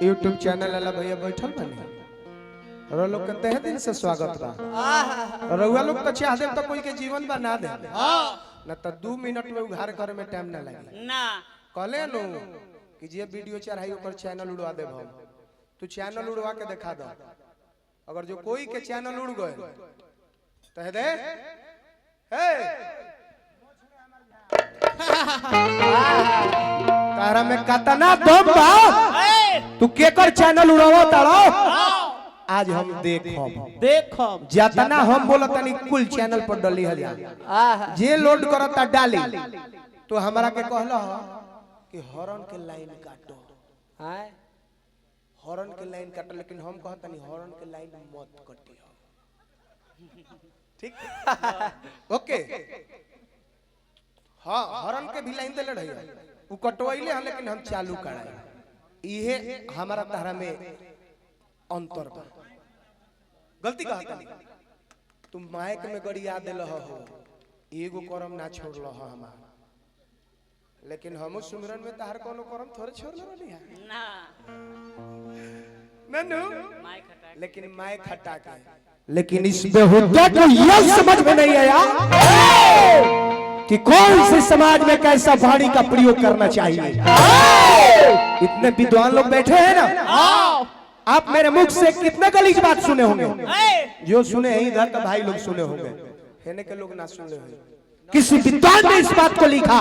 YouTube channel वाला भैया बैठल बने और लोग के तहे दिन से स्वागत बा। रउआ लोग तो चाह दे तो कोई के जीवन बना दे ना तो 2 मिनट में उघार करे में टाइम ना लगे ना कहले नु कि जे वीडियो चढ़ाई ओकर चैनल उड़वा दे हम तू चैनल उड़वा के दिखा दो। अगर जो कोई के चैनल उड़ गए तह दे हे तारा में कतना दम बा तू केकर चैनल उड़ावा ताड़ो आज हम देखो जतना हम बोलतनी कुल चैनल पर डली हजा जे लोड करता डाली तो हमरा के कहलो कि हॉर्न के लाइन काटो हॉर्न के लाइन काटो लेकिन हम कहतनी हॉर्न के लाइन मत कटियो ठीक ओके हां हॉर्न के भी लाइन देले रही उ कटवाइले हैं लेकिन हम चालू कराए इहे हमारा तारा में अंतर बा। गलती कहता तुम माइक में गड़िया दिल हो एगो करम ना छोड़ल हो हमार लेकिन हम सुमरन में तार कोनो करम थोड़े छोड़ले रहली है ना नन्नू माइक हटा लेकिन माइक हटा के लेकिन इस बेहुदा को यह समझ में नहीं आया कि कौन से समाज में कैसा वाणी का प्रयोग करना चाहिए। इतने विद्वान लोग बैठे हैं ना आप मेरे मुख से कितने गलीज बात सुने होंगे जो सुने हैं इधर का भाई लोग सुने होंगे कहने के लोग ना सुने होंगे। किसी विद्वान ने इस बात को लिखा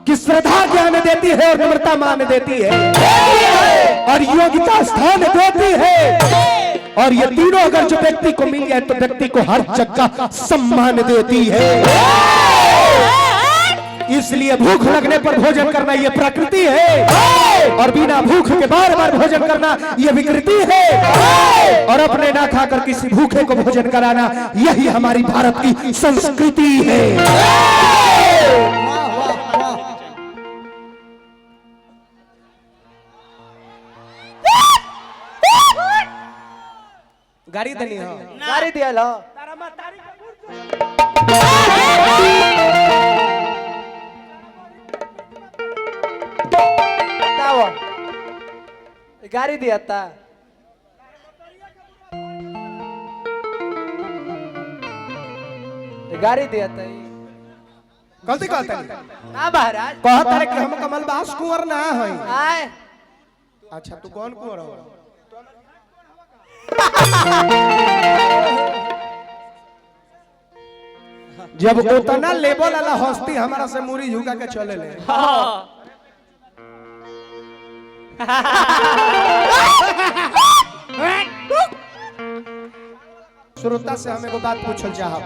कि श्रद्धा ज्ञान देती है और नम्रता मान देती है और योग्यता स्थान देती है और ये तीनों अगर जो व्यक्ति को मिल जाए तो व्यक्ति को हर जगह सम्मान देती है। इसलिए भूख लगने पर भोजन करना ये प्रकृति है और बिना भूख के बार बार भोजन करना ये विकृति है और अपने ना खाकर किसी भूखे को भोजन कराना यही हमारी भारत की संस्कृति है। गाड़ी देनी हो गाड़ी दिया लो गाड़ी दिया था गाड़ी दिया था गलती कहता ना महाराज कहता है कि हम कमल बास कुंवर ना है आए अच्छा तू कौन कुंवर हो जब उतना लेवल वाला हस्ती हमारा से मुरी झुका के चले ले श्रोता से हम एगो बात पूछल चाहब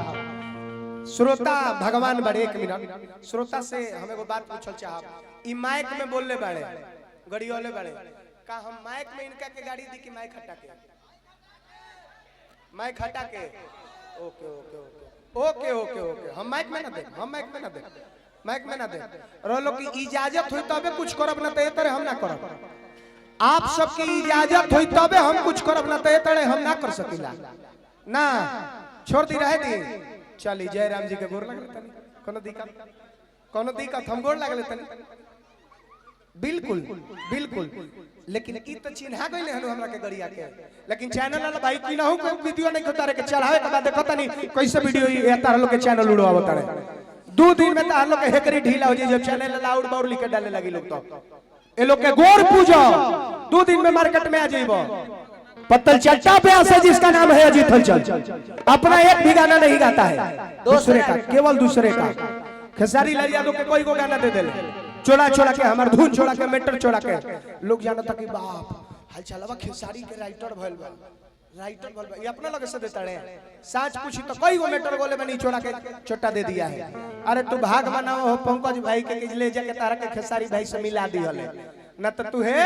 श्रोता भगवान बड़े 1 मिनट श्रोता से हम एगो बात पूछल चाहब ई माइक में बोलले बड़े गड़ियोले बड़े का हम माइक में इनका के गाड़ी दी कि माइक हटा के माइक हटा के ओके ओके ओके ओके ओके ओके हम माइक में ना दे हम माइक में ना दे माइक में ना दे रोलो की इजाजत होई तबे कुछ करब ना ते तरह हम ना करब आप सबके इजाजत होई तबे हम कुछ करब ना ते तरह हम ना कर सकीला ना छोड़ दी रहे दी चली जय राम जी के गोर लग तनी कोनो दिक्कत हम गोर लागले तनी बिल्कुल बिल्कुल लेकिन ई तो चिन्हा गइले हनु हमरा के गड़िया के लेकिन चैनल वाला भाई की नहु को वीडियो नहीं खतारे के चढ़ावे के बाद देखत नहीं कैसे वीडियो ये तार लोग के चैनल उड़वावत तारे 2 दिन में तार लोग के हेकरी ढीला हो जाई जब चैनल लाउड बाउड लिख के डाले लगी लोग तो ए लोग के गोर पूजा 2 दिन में मार्केट में आ जाइबो पत्तल चट्टा पे आसे जिसका नाम है अजीत हलचल अपना एक भी गाना नहीं गाता है दूसरे का केवल दूसरे का खेसारी लाल यादव के कोई को गाना दे देले चोरा चोरा के हमार धुन छोड़ा के मेटर छोड़ा के लोग जाना था कि बाप हलचलवा खेसारी के राइटर भइल बा ये अपना लगे से देता रे साच पूछी तो कई गो मेटर गोले में नहीं छोड़ा के छोटा दे दिया है। अरे तू भाग मनाओ हो पंकज भाई के ले जाके तारा के खेसारी भाई से मिला दी हले न तो तू है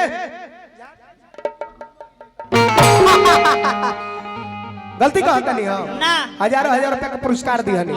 गलती कहता नहीं हो ना हजारों हजार रुपया का पुरस्कार दी हनी